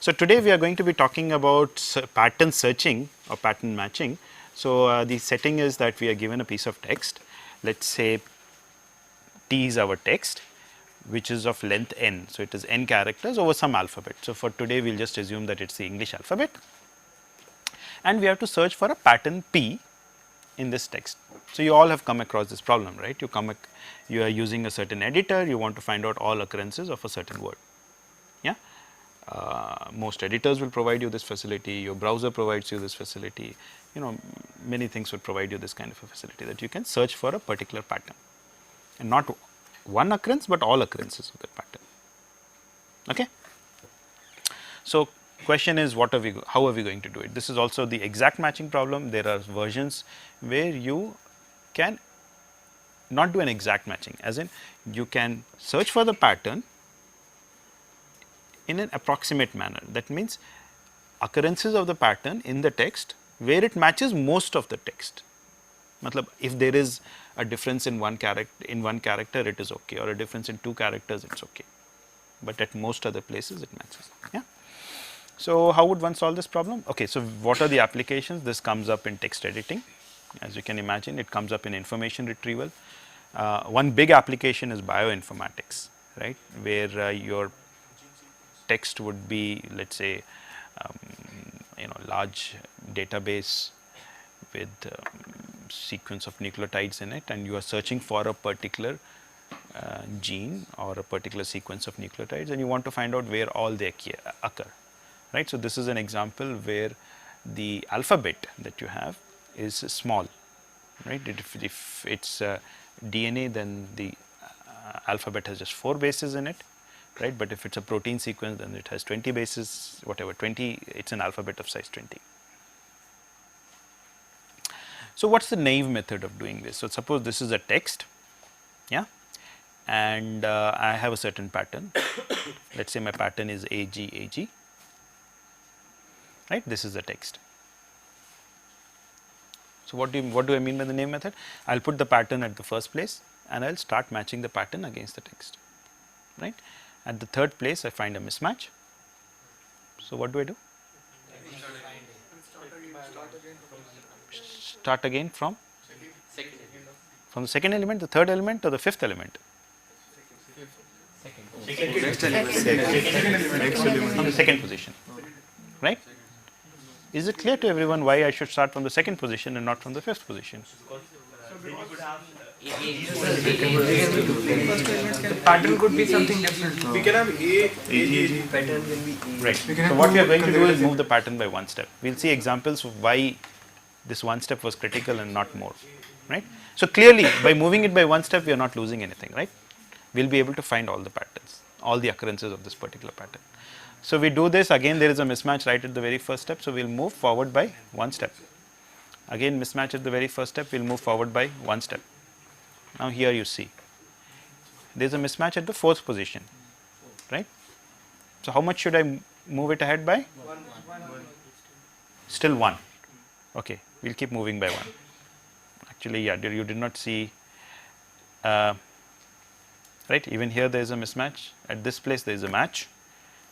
So, today we are going to be talking about pattern searching or pattern matching. So, the setting is that we are given a piece of text, let us say T is our text, which is of length n. So, it is n characters over some alphabet. So, for today we will just assume that it is the English alphabet, and we have to search for a pattern P in this text. So, you all have come across this problem, right? You are using a certain editor, you want to find out all occurrences of a certain word. Yeah. Most editors will provide you this facility, your browser provides you this facility, many things will provide you this kind of a facility that you can search for a particular pattern, and not one occurrence, but all occurrences of that pattern. Okay. So, question is how are we going to do it? This is also the exact matching problem. There are versions where you can not do an exact matching, as in you can search for the pattern in an approximate manner. That means occurrences of the pattern in the text where it matches most of the text. Matlab, if there is a difference in one character, it is okay, or a difference in two characters, it's okay, but at most other places it matches. Yeah. So, how would one solve this problem? Okay, so what are the applications? This comes up in text editing, as you can imagine. It comes up in information retrieval. One big application is bioinformatics, right, where your text would be, let us say, large database with sequence of nucleotides in it, and you are searching for a particular gene or a particular sequence of nucleotides, and you want to find out where all they occur, right. So, this is an example where the alphabet that you have is small, right. If it is DNA, then the alphabet has just 4 bases in it, right, but if it is a protein sequence, then it has 20 bases, whatever 20, it is an alphabet of size 20. So, what is the naive method of doing this? So, suppose this is a text, yeah, and I have a certain pattern. Let us say my pattern is AG, right, this is the text. So, what do I mean by the naive method? I will put the pattern at the first place and I will start matching the pattern against the text, right. At the third place I find a mismatch. So, what do I do? Start again from the second element, the third element, or the fifth element? From the second position, right. Is it clear to everyone why I should start from the second position and not from the fifth position? The pattern could be something different. We can have A pattern will be A. Right. So, what we are going to do is move the pattern by one step. We will see examples of why this one step was critical and not more, right. So, clearly by moving it by one step, we are not losing anything, right. We will be able to find all the patterns, all the occurrences of this particular pattern. So, we do this, again there is a mismatch right at the very first step. So, we will move forward by one step. Again mismatch at the very first step, we will move forward by one step. Now, here you see there is a mismatch at the fourth position, right. So, how much should I move it ahead by? Still 1. Okay, we will keep moving by 1. Actually, yeah, you did not see, right, even here there is a mismatch, at this place there is a match,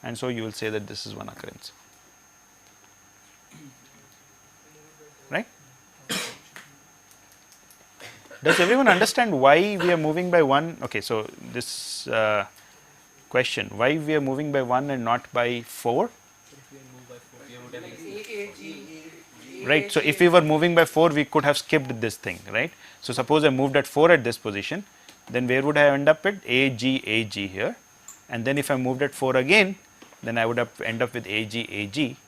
and so you will say that this is one occurrence, right. Does everyone understand why we are moving by 1? Okay, so this question, why we are moving by 1 and not by 4? Right. So, if we were moving by 4, we could have skipped this thing, right. So, suppose I moved at 4 at this position, then where would I end up at? AG here, and then if I moved at 4 again, then I would have end up with AG,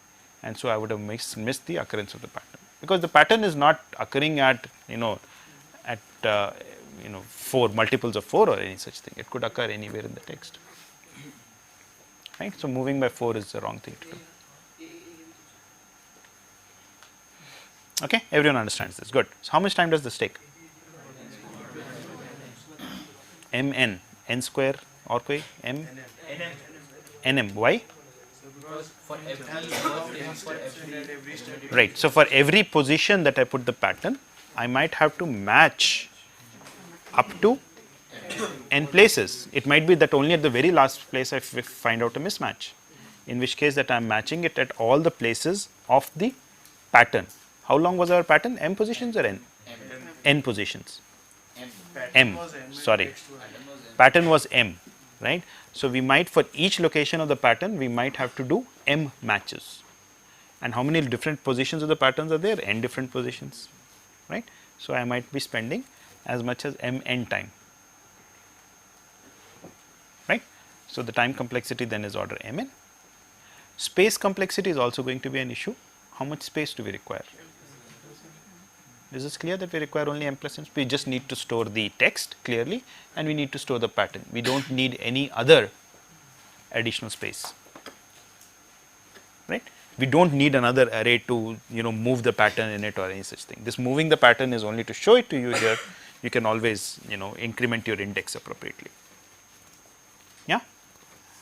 and so I would have missed the occurrence of the pattern, because the pattern is not occurring at 4 multiples of 4 or any such thing. It could occur anywhere in the text, right. So, moving by 4 is the wrong thing to do. Okay, everyone understands this, good. So, how much time does this take? Mn, n square or koi m? Nm, why? Right, so for every position that I put the pattern, I might have to match up to n places. It might be that only at the very last place I find out a mismatch. in which case that I am matching it at all the places of the pattern. How long was our pattern? M positions or N? N positions. M, sorry. Pattern was M, right. So, we might for each location of the pattern, we might have to do M matches. And how many different positions of the patterns are there? N different positions, right. So, I might be spending as much as Mn time, right. So, the time complexity then is order Mn. Space complexity is also going to be an issue. How much space do we require? Is this clear that we require only M plus N? We just need to store the text clearly and we need to store the pattern. We do not need any other additional space, right. We do not need another array to move the pattern in it or any such thing. This moving the pattern is only to show it to you here. You can always increment your index appropriately. Yeah.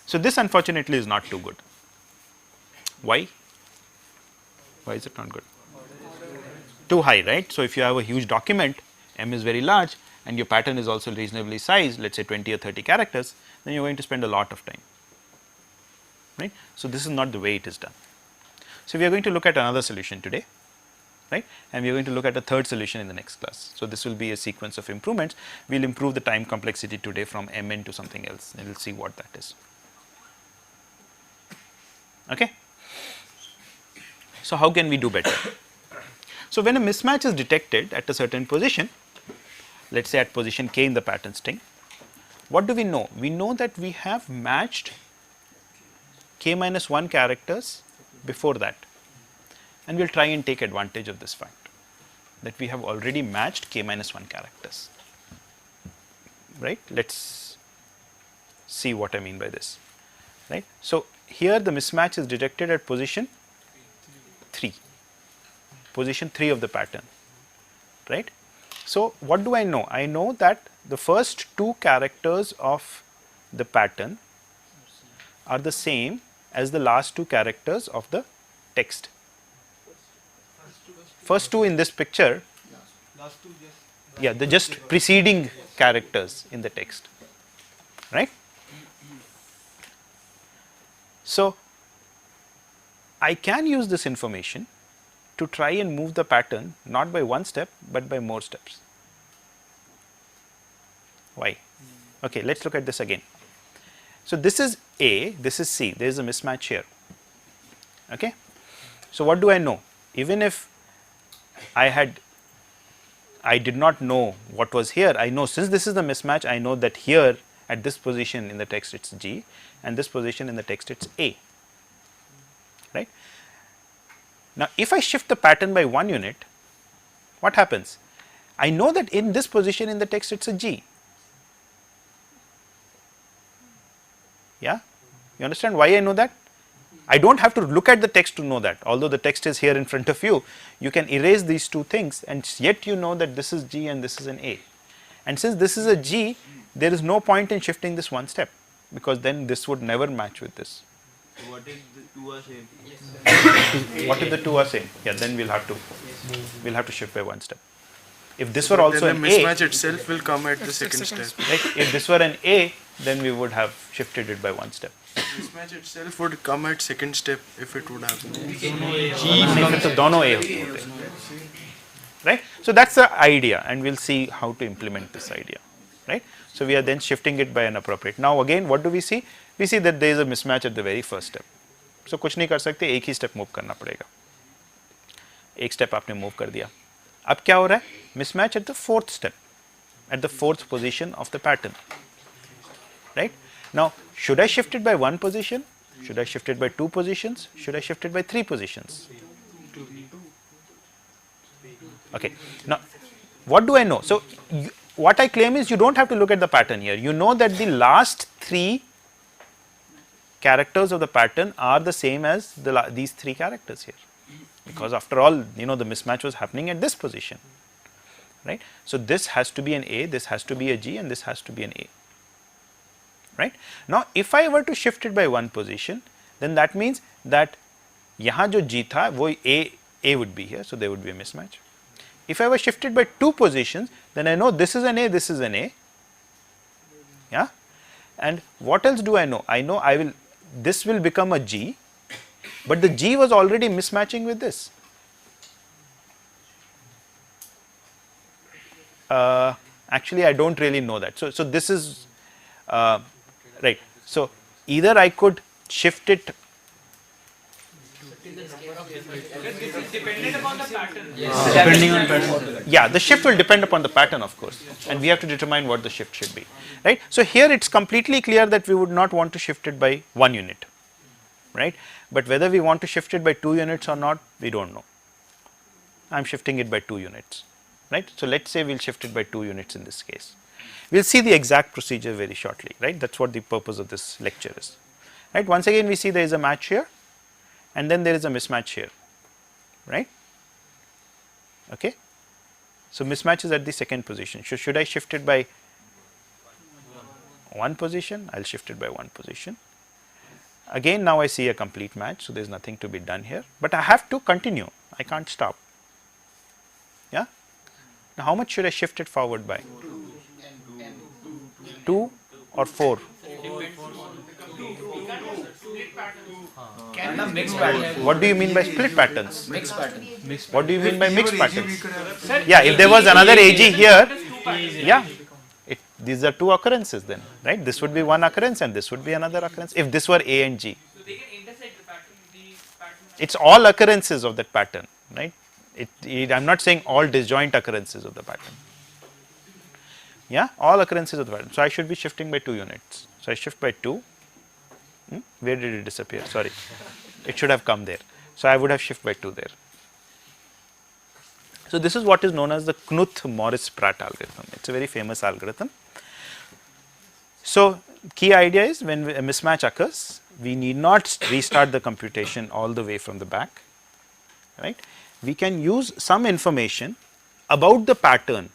So, this unfortunately is not too good. Why? Why is it not good? Too high, right. So, if you have a huge document, M is very large and your pattern is also reasonably sized, let us say 20 or 30 characters, then you are going to spend a lot of time, right. So, this is not the way it is done. So, we are going to look at another solution today, right, and we are going to look at a third solution in the next class. So, this will be a sequence of improvements. We will improve the time complexity today from Mn to something else and we will see what that is. Okay. So, how can we do better? So, when a mismatch is detected at a certain position, let us say at position k in the pattern string, what do we know? We know that we have matched k minus 1 characters before that, and we will try and take advantage of this fact that we have already matched k minus 1 characters, right. Let us see what I mean by this, right. So, here the mismatch is detected at position 3, position 3 of the pattern, right. So, what do I know? I know that the first 2 characters of the pattern are the same as the last 2 characters of the text. First 2 in this picture, yeah, the just preceding characters in the text, right. So, I can use this information to try and move the pattern not by one step, but by more steps. Why? Okay, let us look at this again. So, this is A, this is C, there is a mismatch here. Okay. So, what do I know? Even if I did not know what was here, I know since this is the mismatch, I know that here at this position in the text it is G and this position in the text it is A, right. Now, if I shift the pattern by 1 unit, what happens? I know that in this position in the text it is a G. Yeah, you understand why I know that? I do not have to look at the text to know that, although the text is here in front of you, you can erase these 2 things and yet you know that this is G and this is an A. And since this is a G, there is no point in shifting this one step, because then this would never match with this. So what if the 2 are same? What if the 2 are same? Yeah, then we'll have to shift by one step. If this were also then an the A, mismatch itself will come at the second step. right? If this were an A, then we would have shifted it by one step. Mismatch itself would come at second step if it would happen. तो दोनों A होते हैं, right? So that's the idea, and we'll see how to implement this idea, right? So we are then shifting it by an appropriate. Now again, what do we see? We see that there is a mismatch at the very first step. So कुछ नहीं कर सकते, एक ही step move करना पड़ेगा. एक step आपने move कर दिया. अब क्या हो रहा है? Mismatch at the fourth step, at the fourth position of the pattern, right? Now, should I shift it by one position? Should I shift it by 2 positions? Should I shift it by 3 positions? Okay. Now, what do I know? So, what I claim is you do not have to look at the pattern here. You know that the last 3 characters of the pattern are the same as these 3 characters here, because after all, you know, the mismatch was happening at this position, right? So, this has to be an A, this has to be a G, and this has to be an A. Right. Now, if I were to shift it by one position, then that means that यहाँ जो G था वो A would be here, so there would be a mismatch. If I were shifted by 2 positions, then I know this is an A, this is an A. Yeah. And what else do I know? I know this will become a G, but the G was already mismatching with this. Actually, I do not really know that. So this is right. So either I could shift it. Dependent upon the pattern. Depending on pattern. Yeah, the shift will depend upon the pattern, of course, and we have to determine what the shift should be, right. So here it is completely clear that we would not want to shift it by 1 unit, right, but whether we want to shift it by 2 units or not, we do not know. I am shifting it by 2 units, right. So let us say we will shift it by 2 units in this case. We will see the exact procedure very shortly, right. That is what the purpose of this lecture is, right. Once again we see there is a match here and then there is a mismatch here, right. Okay. So mismatch is at the second position. So should I shift it by 1 position? I will shift it by 1 position. Again now I see a complete match, so there is nothing to be done here, but I have to continue, I can't stop. Yeah. Now how much should I shift it forward by? 2 or 4? Can the mixed pattern? What do you mean by split patterns? Mixed pattern. What do you mean by mixed patterns? Yeah, if there was another AG here, yeah, these are 2 occurrences then, right? This would be 1 occurrence and this would be another occurrence if this were A and G. So they can intersect the pattern, It's all occurrences of that pattern, right? I am not saying all disjoint occurrences of the pattern. Yeah, all occurrences of the pattern. So I should be shifting by 2 units. So I shift by 2. Where did it disappear? Sorry, it should have come there. So I would have shift by 2 there. So this is what is known as the Knuth-Morris-Pratt algorithm. It's a very famous algorithm. So key idea is when a mismatch occurs, we need not restart the computation all the way from the back, right? We can use some information about the pattern,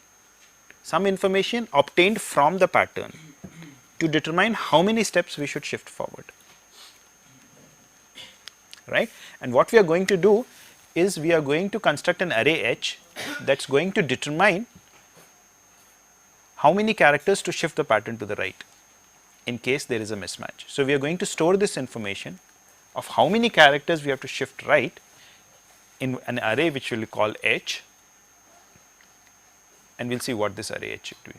some information obtained from the pattern to determine how many steps we should shift forward, right. And what we are going to do is we are going to construct an array H that is going to determine how many characters to shift the pattern to the right in case there is a mismatch. So we are going to store this information of how many characters we have to shift right in an array which we will call H, and we will see what this array H should be.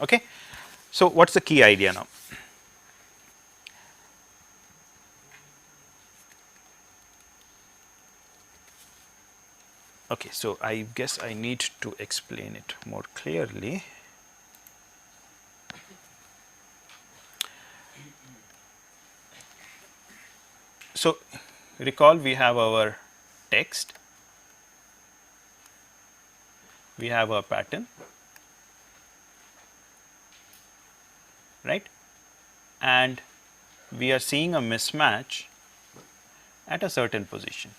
Okay. So what is the key idea now? Okay, so I guess I need to explain it more clearly. So recall we have our text, we have a pattern, right, and we are seeing a mismatch at a certain position.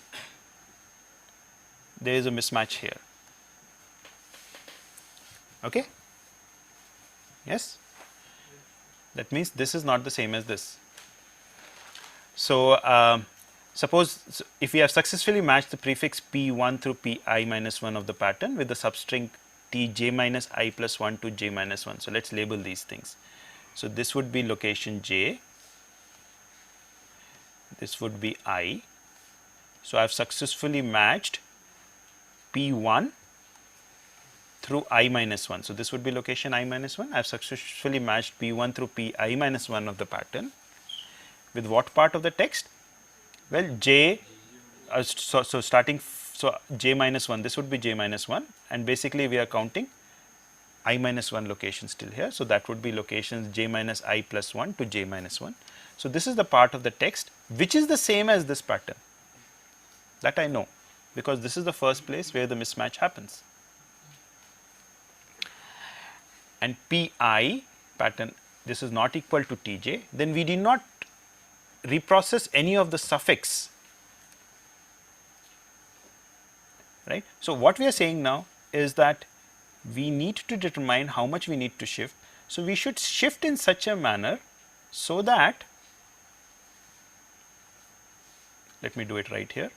There is a mismatch here. Okay? Yes? That means this is not the same as this. So suppose if we have successfully matched the prefix P1 through Pi minus 1 of the pattern with the substring Tj minus I plus 1 to j minus 1. So let us label these things. So this would be location j, this would be I. So I have successfully matched P1 through I minus 1. So this would be location I minus 1. I have successfully matched P1 through Pi minus 1 of the pattern with what part of the text? Well, j, so j minus 1, this would be j minus 1, and basically we are counting I minus 1 locations still here. So that would be locations j minus I plus 1 to j minus 1. So this is the part of the text which is the same as this pattern, that I know, because this is the first place where the mismatch happens. And Pi pattern, this is not equal to Tj, then we did not reprocess any of the suffix, right. So what we are saying now is that we need to determine how much we need to shift. So we should shift in such a manner so that, let me do it right here,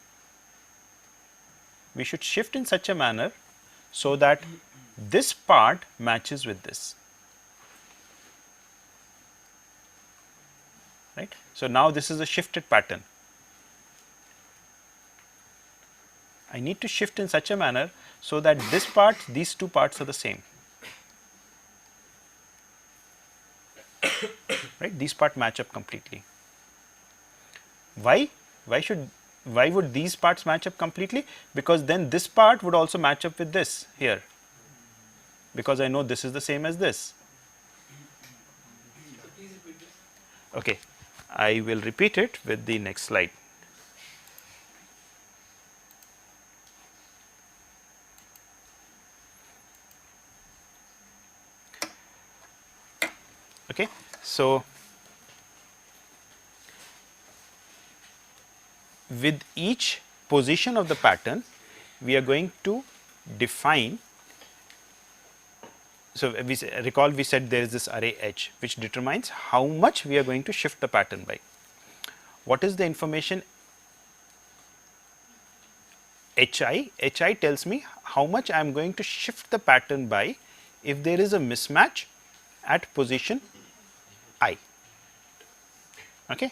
we should shift in such a manner so that this part matches with this. right. So, now this is a shifted pattern. I need to shift in such a manner so that this part, these two parts are the same, right. These part match up completely. Why? Why would these parts match up completely? Because then this part would also match up with this here, because I know this is the same as this. Okay, I will repeat it with the next slide. Okay, so with each position of the pattern, we are going to define. So, recall we said there is this array H which determines how much we are going to shift the pattern by. What is the information HI? HI tells me how much I am going to shift the pattern by if there is a mismatch at position I. Okay?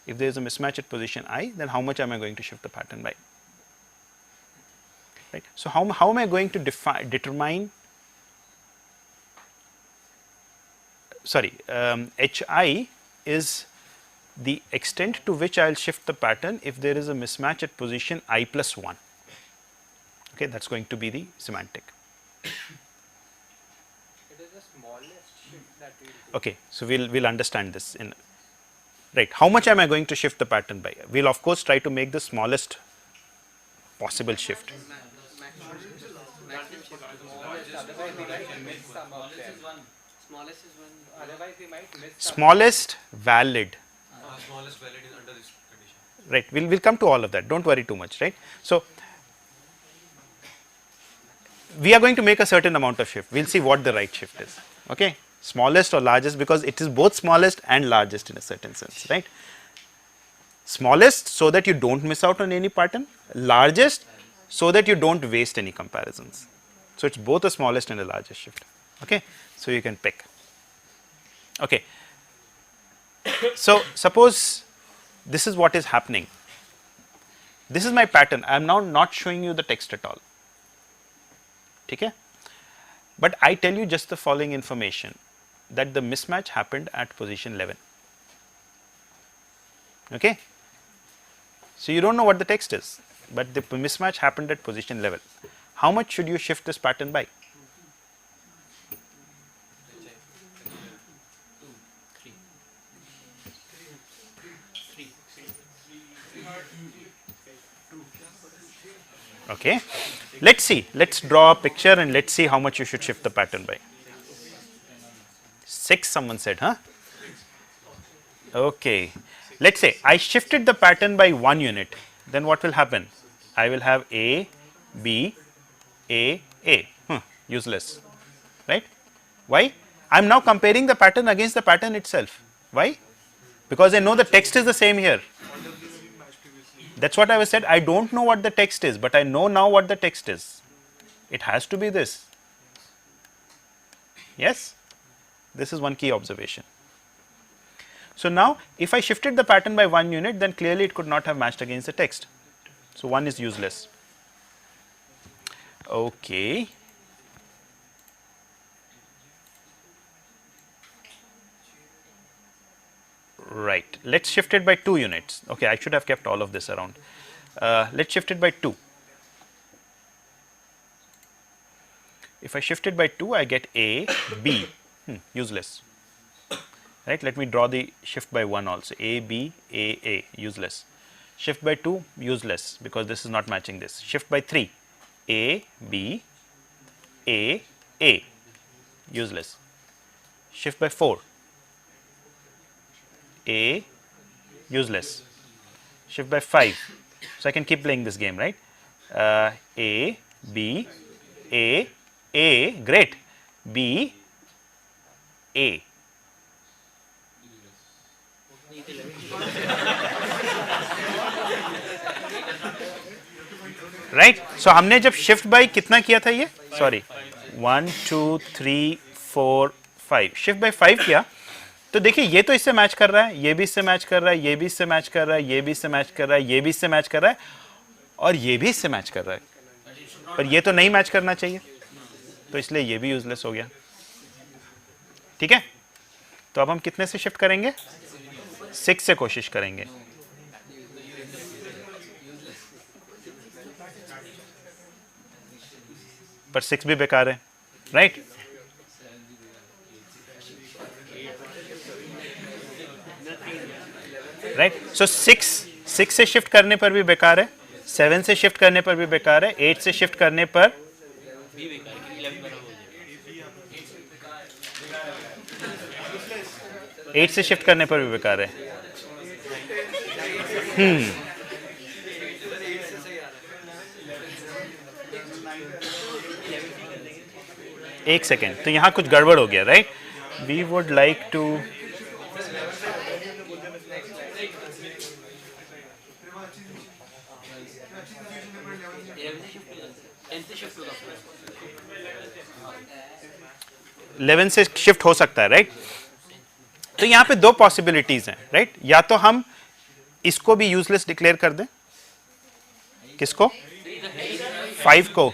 If there is a mismatch at position I, then how much am I going to shift the pattern by? Right. So, how am I going to determine, sorry, HI is the extent to which I will shift the pattern if there is a mismatch at position I plus 1. Okay, that is going to be the semantic. It is the smallest shift that we do. Okay, so we'll understand this in right. How much am I going to shift the pattern by? We'll of course try to make the smallest possible shift. Otherwise we might miss some of them. Smallest is one. Otherwise we might miss some. Smallest valid. Smallest valid is under this condition. Right, we'll come to all of that, don't worry too much, right. So, we are going to make a certain amount of shift, we'll see what the right shift is, okay. Smallest or largest, because it is both smallest and largest in a certain sense, right. Smallest so that you don't miss out on any pattern, largest so that you don't waste any comparisons. So, it is both a smallest and a largest shift, okay. So, you can pick, okay. So, suppose this is what is happening, this is my pattern, I am now not showing you the text at all, okay. But I tell you just the following information, that the mismatch happened at position 11, okay. So, you do not know what the text is, but the mismatch happened at position 11. How much should you shift this pattern by? Okay. Let us see, let us draw a picture and let us see how much you should shift the pattern by. 6 someone said, huh? Okay. Let us say I shifted the pattern by 1 unit, then what will happen? I will have A, B, A, A, useless, right. Why? I am now comparing the pattern against the pattern itself. Why? Because I know the text is the same here. That is what I was said, I do not know what the text is, but I know now what the text is. It has to be this. Yes? This is one key observation. So, now if I shifted the pattern by 1 unit, then clearly it could not have matched against the text. So, 1 is useless. Okay. Right. Let us shift it by 2 units. Okay, I should have kept all of this around. Let us shift it by 2. If I shift it by 2, I get A, B, useless. Right. Let me draw the shift by 1 also. A, B, A, useless. Shift by 2, useless, because this is not matching this. Shift by 3, A, B, A, useless. Shift by 4, A, useless. Shift by 5. So, I can keep playing this game, right. A, B, A, great, B, A. Right so हमने जब shift by कितना किया था ये sorry 1 2 3 4 5 shift by 5 किया तो देखिए ये तो इससे मैच कर रहा है, ये भी इससे मैच कर रहा है, ये भी इससे मैच कर रहा है, ये भी इससे मैच कर रहा है, ये भी इससे मैच कर रहा है और ये भी इससे मैच कर रहा है, पर ये तो नहीं मैच करना चाहिए, तो इसलिए ये भी यूजलेस हो गया। ठीक है, तो अब हम कितने से शिफ्ट करेंगे? 6 से कोशिश करेंगे। पर 6 भी बेकार है, राइट? राइट, सो 6 से शिफ्ट करने पर भी बेकार है, 7 से शिफ्ट करने पर भी बेकार है, 8 से शिफ्ट करने पर भी बेकार है, 11 बराबर हो जाएगा। 8 से शिफ्ट करने पर भी बेकार है। एक सेकेंड, तो यहां कुछ गड़बड़ हो गया, right? We would like to eleven से शिफ्ट हो सकता है, राइट? तो यहां पे दो पॉसिबिलिटीज हैं, राइट? या तो हम इसको भी यूजलेस डिक्लेयर कर दें, किसको? 5 को,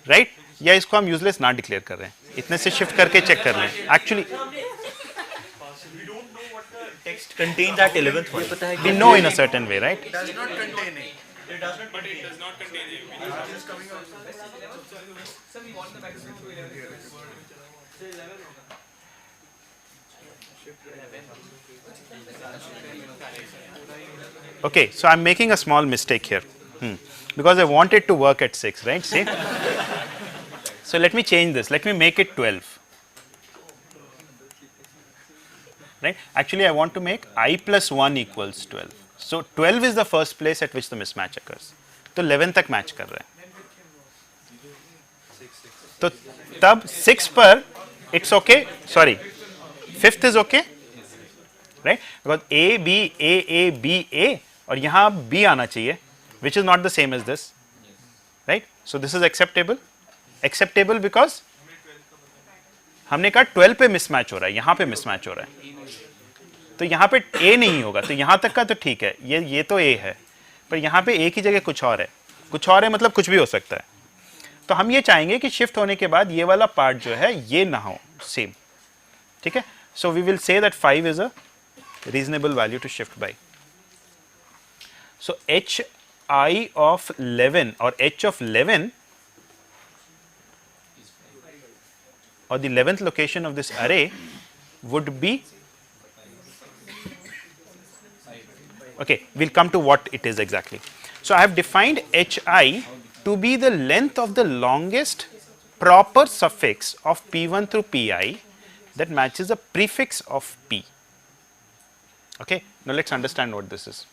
राइट? या इसको हम यूजलेस ना डिक्लेयर कर रहे हैं, इतने से शिफ्ट करके चेक कर लें। Actually text contains at 11th one. पता है we know in a certain way, right? Does not contain it. Okay, so I'm making a small mistake here, because I want it to work at 6, right? See? So let me change this. Let me make it 12. Right? Actually, I want to make I plus 1 equals 12. So 12 is the first place at which the mismatch occurs. तो 11 तक match कर रहा है, तो तब 6 पर it's okay, sorry, 5th is okay, right? Because A B A B A और यहाँ B आना चाहिए, which is not the same as this, right? So this is acceptable because हमने कहा 12 पे मिसमैच हो रहा है, यहाँ पे मिसमैच हो रहा है, तो यहाँ पे A नहीं होगा, तो यहाँ तक का तो ठीक है, ये तो A है, पर यहाँ पे A की जगह कुछ और है मतलब कुछ भी हो सकता है। तो हम ये चाहेंगे कि शिफ्ट होने के बाद ये वाला पार्ट जो है ये ना हो सेम, ठीक है? So we will say that 5 is a reasonable value to shift by. So h I of 11 or h of 11 or the 11th location of this array would be, okay, we'll come to what it is exactly. So I have defined hi to be the length of the longest proper suffix of p1 through pi that matches the prefix of p. Okay, now let's understand what this is.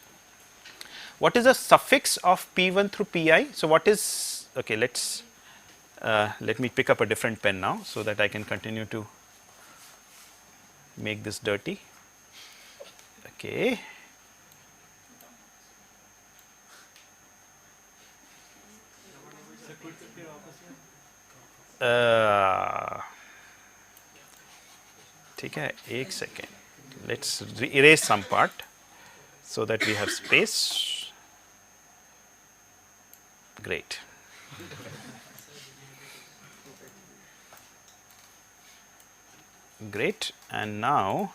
What is the suffix of p1 through pi? So what is, okay, let me pick up a different pen now so that I can continue to make this dirty. Okay. ठीक है, एक second, let's erase some part so that we have space. Great. Great, and now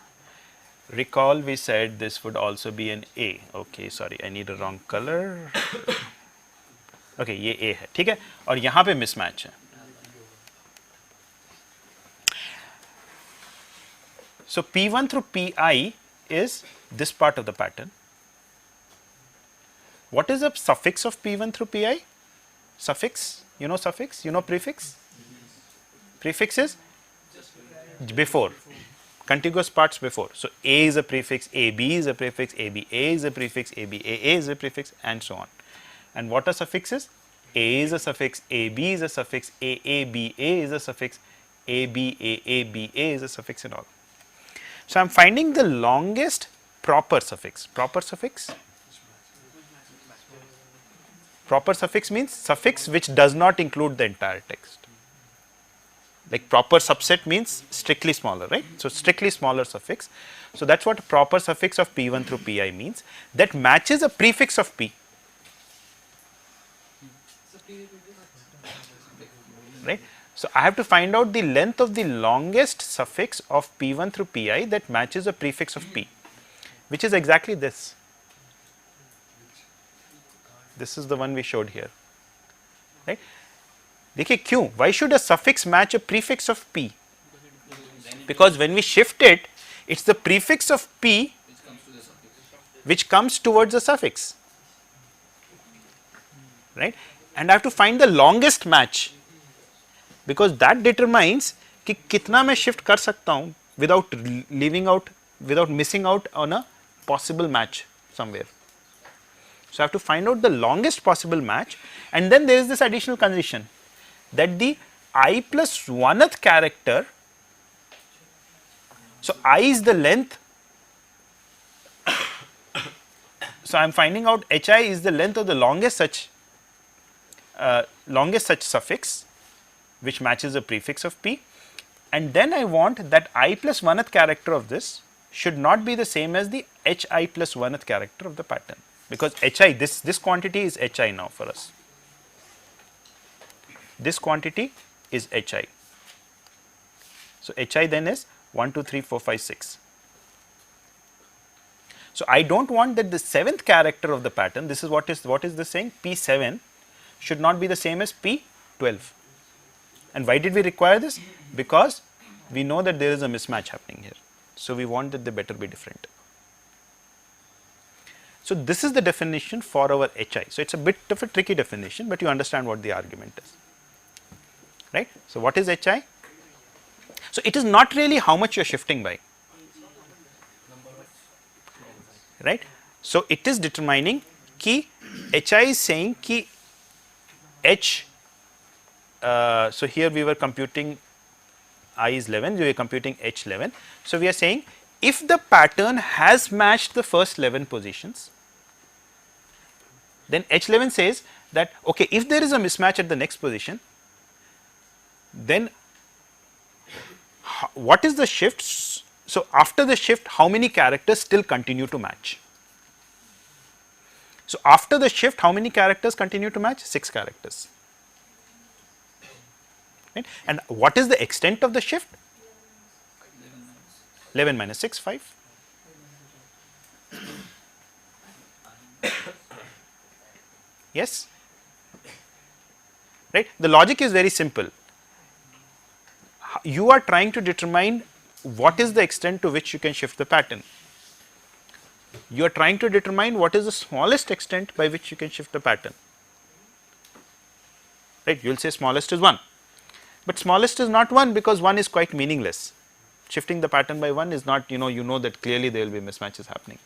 recall we said this would also be an A. Okay, sorry, I need a wrong color. Okay, ये A है, ठीक है, और यहाँ पे mismatch है. So P1 through Pi is this part of the pattern. What is the suffix of P1 through Pi? Suffix, you know suffix, you know prefix? Prefix is before, contiguous parts before. So A is a prefix, AB is a prefix, ABA is a prefix, ABAA is a prefix, and so on. And what are suffixes? A is a suffix, AB is a suffix, AABA is a suffix, ABAABA is a suffix, and all. So I am finding the longest proper suffix. Proper suffix? Proper suffix means suffix which does not include the entire text. Like proper subset means strictly smaller, right? So strictly smaller suffix. So that's what proper suffix of P1 through Pi means, that matches a prefix of P. Right? So I have to find out the length of the longest suffix of P1 through Pi that matches a prefix of P, which is exactly this. This is the one we showed here. Right? देखिए क्यों? Why should a suffix match a prefix of P? Because when we shift it, it's the prefix of P which comes towards the suffix. Right? And I have to find the longest match, because that determines कि कितना मैं shift कर सकता हूँ without leaving out, without missing out on a possible match somewhere. So I have to find out the longest possible match, and then there is this additional condition that the I plus 1th character, so I is the length, so I am finding out hi is the length of the longest such suffix which matches the prefix of P, and then I want that I plus 1th character of this should not be the same as the hi plus 1th character of the pattern, because hi, this quantity is hi now for us. This quantity is hi. So hi then is 1, 2, 3, 4, 5, 6. So I don't want that the 7th character of the pattern, this is what is this saying, P7 should not be the same as P12. And why did we require this? Because we know that there is a mismatch happening here. So we want that they better be different. So this is the definition for our hi. So it's a bit of a tricky definition, but you understand what the argument is. Right? So what is hi? So it is not really how much you are shifting by. Right? So it is determining ki hi is saying ki h, so here we were computing I is 11, we were computing h11. So we are saying if the pattern has matched the first 11 positions, then h11 says that okay, if there is a mismatch at the next position, then what is the shift? So after the shift, how many characters still continue to match? So after the shift, how many characters continue to match? 6 characters. Right? And what is the extent of the shift? 11 minus 6, 5. Yes? Right? The logic is very simple. You are trying to determine what is the extent to which you can shift the pattern. You are trying to determine what is the smallest extent by which you can shift the pattern. Right? You will say smallest is 1. But smallest is not 1 because 1 is quite meaningless. Shifting the pattern by 1 is not, you know that clearly there will be mismatches happening.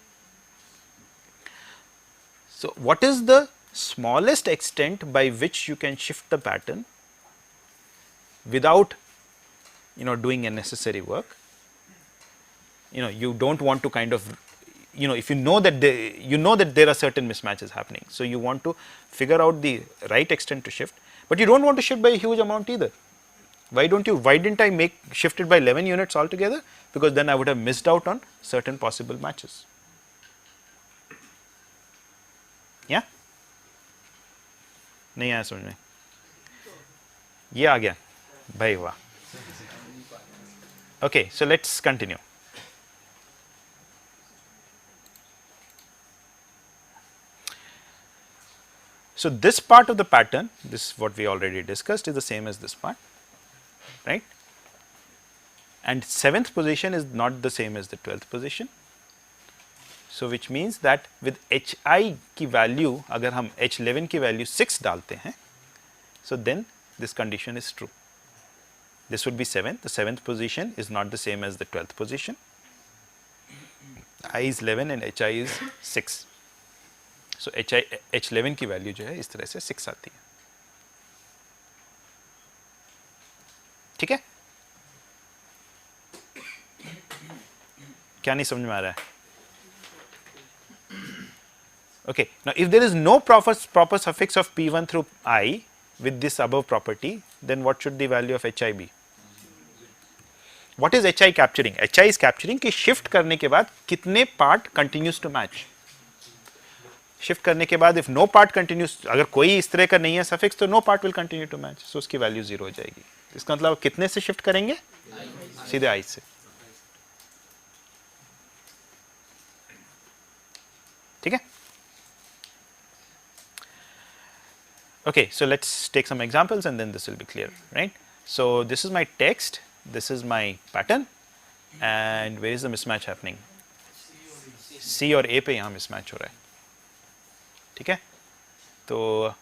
So what is the smallest extent by which you can shift the pattern without doing unnecessary work? You don't want to kind of, if you know that there are certain mismatches happening, so you want to figure out the right extent to shift, but you don't want to shift by a huge amount either. Why didn't I shift it by 11 units altogether? Because then I would have missed out on certain possible matches. Yeah? नहीं आया समझ में? ये आ गया भाई वाह. Okay, so let's continue. So this part of the pattern, this is what we already discussed, is the same as this part, right? And 7th position is not the same as the 12th position. So which means that with hi की value, अगर हम h11 की value 6 डालते हैं, so then this condition is true. This would be 7th. The 7th position is not the same as the 12th position. I is 11 and hi is 6. So h11 की value जो है इस तरह से 6 आती है. ठीक है? क्या नहीं समझ में आ रहा है? Okay. Now, if there is no proper suffix of P1 through I with this above property, then what should the value of hi be? what is HI capturing? HI is capturing कि shift करने के बाद कितने part continues to match. Shift करने के बाद if no part continues, अगर कोई इस तरह का नहीं है suffix तो no part will continue to match. So उसकी value 0 हो जाएगी. इसका मतलब कितने से shift करेंगे? सीधे I से. ठीक है? Okay, so let's take some examples and then this will be clear, right? So this is my text, this is my pattern, and where is the mismatch happening? C और A पे यहाँ mismatch हो रहा है, ठीक है? तो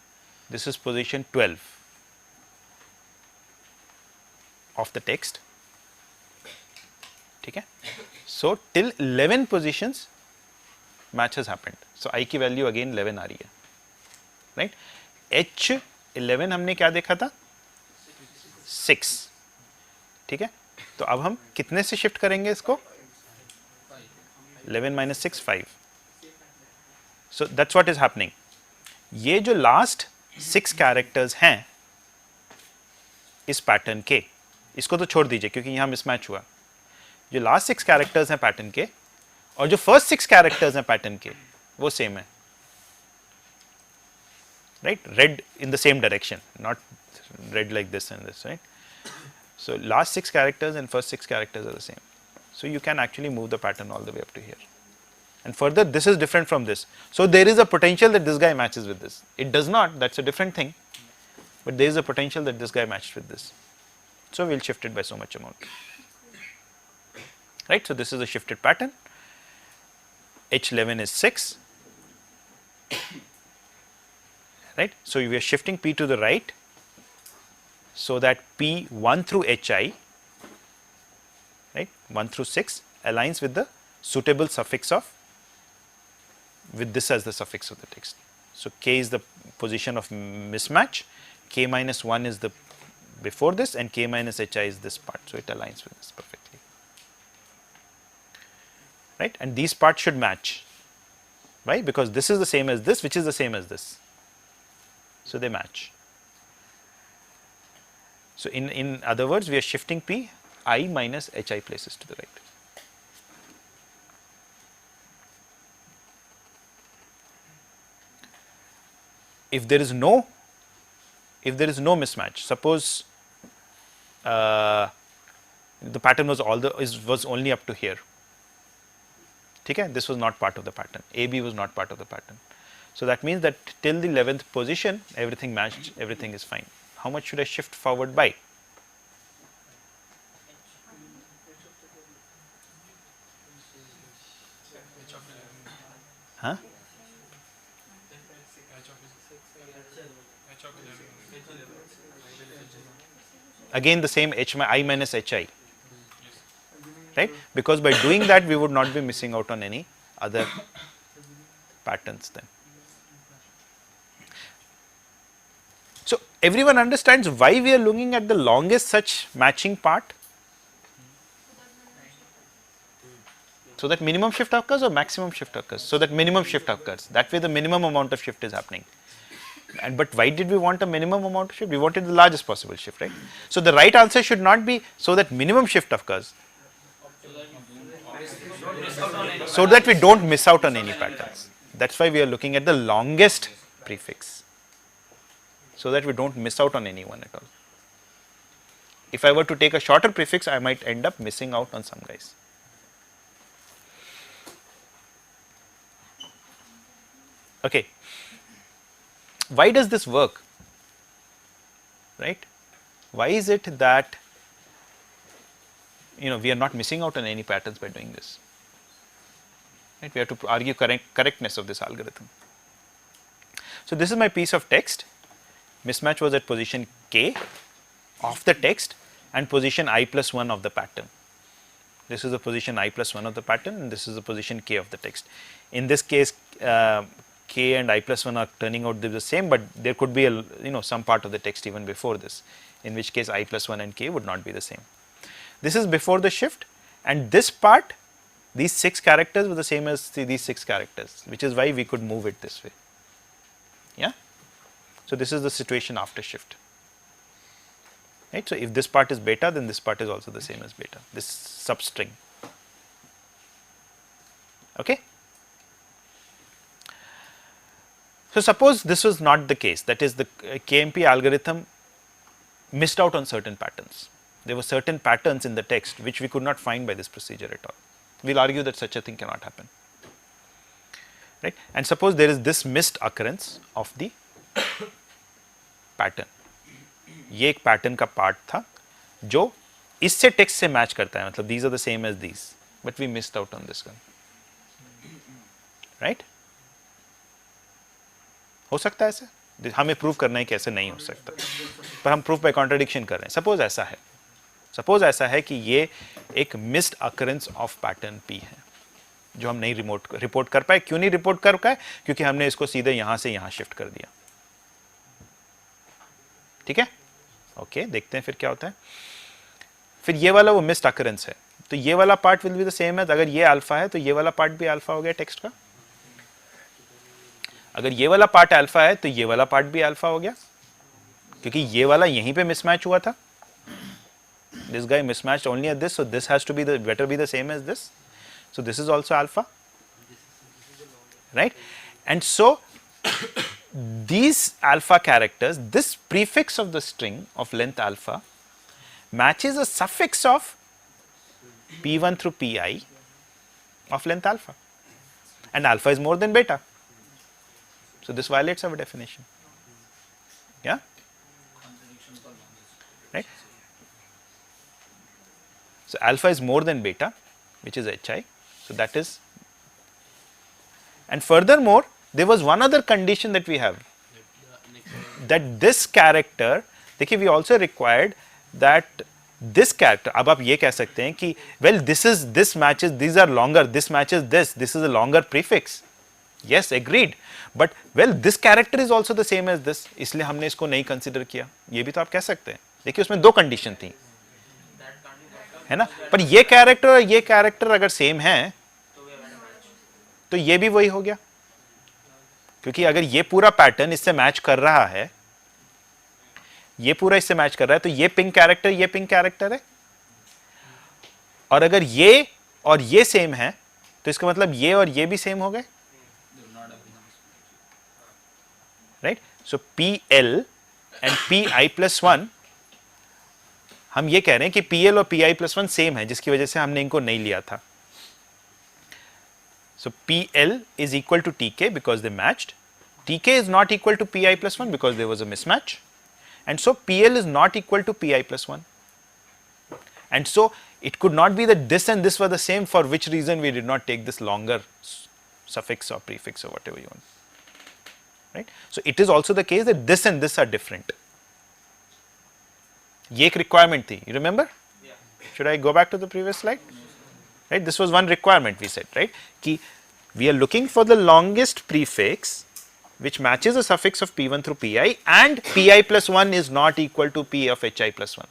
this is position 12 of the text, ठीक है? So till 11 positions match has happened. So I की value again 11 आ रही है, right? H11 हमने क्या देखा था? 6, ठीक है? तो अब हम कितने से शिफ्ट करेंगे इसको? 11 minus 6, 5. So that's what is happening. ये जो लास्ट 6 कैरेक्टर्स हैं इस पैटर्न के, इसको तो छोड़ दीजिए क्योंकि यहाँ मिसमैच हुआ. जो लास्ट 6 कैरेक्टर्स हैं पैटर्न के और जो फर्स्ट 6 कैरेक्टर्स हैं पैटर्न के वो सेम है. Right, red in the same direction, not red like this and this, right? So last 6 characters and first 6 characters are the same. So you can actually move the pattern all the way up to here. And further, this is different from this. So there is a potential that this guy matches with this. It does not, that's a different thing. But there is a potential that this guy matched with this. So we'll shift it by so much amount. Right, so this is a shifted pattern. H11 is 6. Right. So we are shifting P to the right so that P1 through HI, right, 1 through 6 aligns with the suitable suffix of, with this as the suffix of the text. So K is the position of mismatch, K minus 1 is the before this and K minus HI is this part. So it aligns with this perfectly. Right, and these parts should match. Why? Because this is the same as this, which is the same as this. So they match. So in other words, we are shifting P I minus HI places to the right. If there is no mismatch, suppose the pattern was was only up to here. Okay, this was not part of the pattern. AB was not part of the pattern. So that means that till the 11th position, everything matched, everything is fine. How much should I shift forward by? Huh? Again the same I minus HI, right? Because by doing that we would not be missing out on any other patterns then. So everyone understands why we are looking at the longest such matching part? So that minimum shift occurs or maximum shift occurs? So that minimum shift occurs. That way the minimum amount of shift is happening. And but why did we want a minimum amount of shift? We wanted the largest possible shift, right? So the right answer should not be so that minimum shift occurs, so that we don't miss out on any patterns. That's why we are looking at the longest prefix, so that we don't miss out on any one at all. If I were to take a shorter prefix, I might end up missing out on some guys. Okay. Why does this work? Right? Why is it that we are not missing out on any patterns by doing this? Right? We have to argue correctness of this algorithm. So this is my piece of text. Mismatch was at position K of the text and position I plus 1 of the pattern. This is the position I plus 1 of the pattern and this is the position K of the text. In this case, K and I plus 1 are turning out to be the same, but there could be some part of the text even before this, in which case I plus 1 and K would not be the same. This is before the shift, and this part, these 6 characters were the same as these 6 characters, which is why we could move it this way. Yeah. So this is the situation after shift. right. So, if this part is beta, then this part is also the same as beta, this substring. Okay. So, suppose this was not the case, that is the KMP algorithm missed out on certain patterns. There were certain patterns in the text which we could not find by this procedure at all. We will argue that such a thing cannot happen, right. And suppose there is this missed occurrence of the pattern. ये एक pattern का part था जो इससे text से match करता है, मतलब these are the same as these, but we missed out on this one, right. हो सकता है ऐसे, हमें प्रूव करना है कि ऐसे नहीं हो सकता, पर हम प्रूफ बाय कॉन्ट्रडिक्शन कर रहे हैं. सपोज ऐसा है, सपोज ऐसा है कि ये एक missed occurrence of pattern P है जो हम नहीं रिपोर्ट कर पाए. क्यों नहीं रिपोर्ट कर पाए? क्योंकि हमने इसको सीधे यहां से यहां शिफ्ट कर दिया. ठीक है, ओके, देखते हैं फिर क्या होता है. फिर ये वाला वो मिस्ड अकरेंस है, तो ये वाला part will be the same as, अगर ये अल्फा है तो ये वाला पार्ट भी अल्फा हो गया टेक्स्ट का. अगर ये वाला पार्ट अल्फा है तो ये वाला पार्ट भी अल्फा हो गया, क्योंकि ये वाला यहीं पे मिसमैच हुआ था. This guy mismatched only at this, so this has to be the better be the same as this. So this is also alpha, right? And so these alpha characters, this prefix of the string of length alpha matches a suffix of p1 through pi of length alpha, and alpha is more than beta. So this violates our definition. Yeah, right. So alpha is more than beta, which is hi. So that is, and furthermore, there was one other condition that we have, that this character, देखिए, we also required that this character, अब आप ये कह सकते हैं कि well this matches, these are longer, this matches this is a longer prefix. Yes, agreed, but well this character is also the same as this, इसलिए हमने इसको नहीं कंसिडर किया. ये भी तो आप कह सकते हैं. देखिए उसमें दो कंडीशन थी, है ना, पर ये कैरेक्टर और ये कैरेक्टर अगर सेम है तो ये भी वही हो गया, क्योंकि अगर ये पूरा पैटर्न इससे मैच कर रहा है, ये पूरा इससे मैच कर रहा है, तो ये पिंक कैरेक्टर ये पिंक कैरेक्टर है, और अगर ये और ये सेम है तो इसका मतलब ये और ये भी सेम हो गए, right. So P L and P I plus one, हम ये कह रहे हैं कि पी एल और P I plus one same है, जिसकी वजह से हमने इनको नहीं लिया था. So P L is equal to T K because they matched, T K is not equal to P I plus one because there was a mismatch, and so PL is not equal to PI plus 1, and so it could not be that this and this were the same, for which reason we did not take this longer suffix or prefix or whatever you want, right. So it is also the case that this and this are different. ये एक requirement थी, you remember? Yeah. Should I go back to the previous slide? Right, this was one requirement we said, right, कि we are looking for the longest prefix which matches a suffix of p1 through pi, and pi plus 1 is not equal to p of hi plus 1.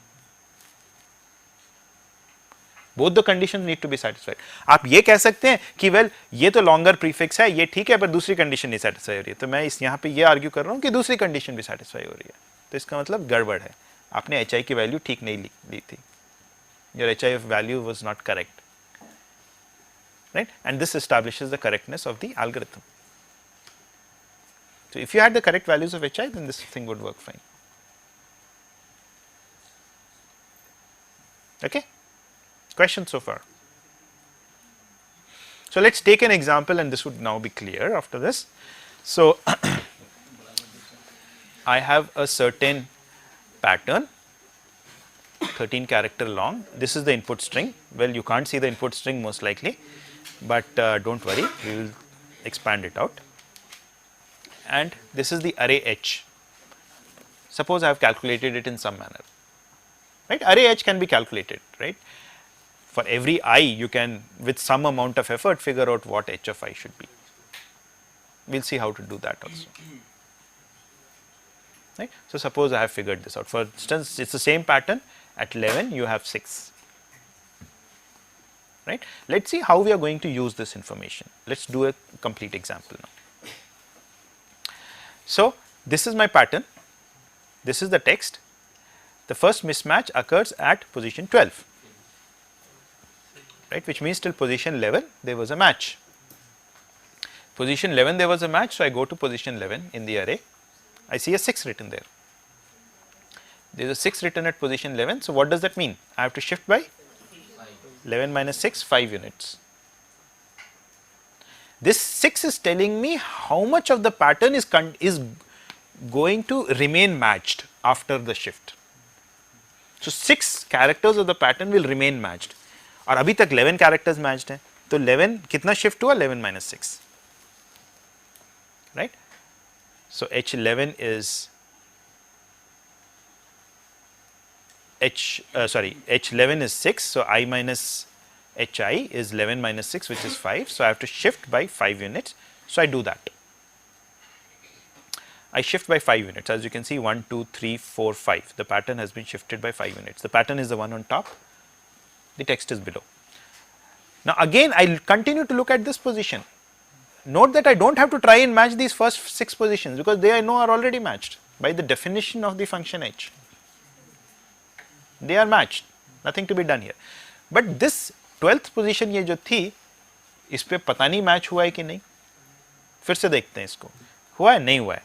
Both the conditions need to be satisfied. आप ये कह सकते हैं कि well ये तो longer prefix है, ये ठीक है, पर दूसरी कंडीशन नहीं सेटिस्फाई हो रही है, तो मैं इस यहाँ पे ये आर्ग्यू कर रहा हूँ कि दूसरी कंडीशन भी सेटिस्फाई हो रही है, तो इसका मतलब गड़बड़ है, आपने hi की वैल्यू ठीक नहीं ली थी, your hi value was not correct, right, and this establishes the correctness of the algorithm. So if you had the correct values of hi, then this thing would work fine. Okay, question so far? So let's take an example, and this would now be clear after this. So I have a certain pattern, 13 character long. This is the input string. Well, you can't see the input string most likely, but don't worry, we will expand it out. And this is the array H. Suppose I have calculated it in some manner, right? Array H can be calculated, right? For every I, you can, with some amount of effort, figure out what H of I should be. We'll see how to do that also, right? So suppose I have figured this out. For instance, it's the same pattern. At 11, you have 6, right? Let's see how we are going to use this information. Let's do a complete example now. So this is my pattern, this is the text, the first mismatch occurs at position 12, right, which means till position 11 there was a match. Position 11 there was a match, so I go to position 11 in the array, I see a 6 written there. There is a 6 written at position 11, so what does that mean? I have to shift by 11 minus 6, 5 units. This 6 is telling me how much of the pattern is going to remain matched after the shift. So 6 characters of the pattern will remain matched. और अभी तक 11 characters matched हैं, तो 11 कितना shift हुआ? 11 minus 6, right? So H11 is H11 is 6, so I minus HI is 11 minus 6, which is 5. So I have to shift by 5 units. So I do that. I shift by 5 units. As you can see, 1, 2, 3, 4, 5. The pattern has been shifted by 5 units. The pattern is the one on top, the text is below. Now again, I continue to look at this position. Note that I don't have to try and match these first 6 positions, because they I know are already matched by the definition of the function h. They are matched, nothing to be done here. But this 12th position ये जो थी, इस पे पता नहीं match हुआ है कि नहीं, फिर से देखते हैं इसको, हुआ है नहीं हुआ है,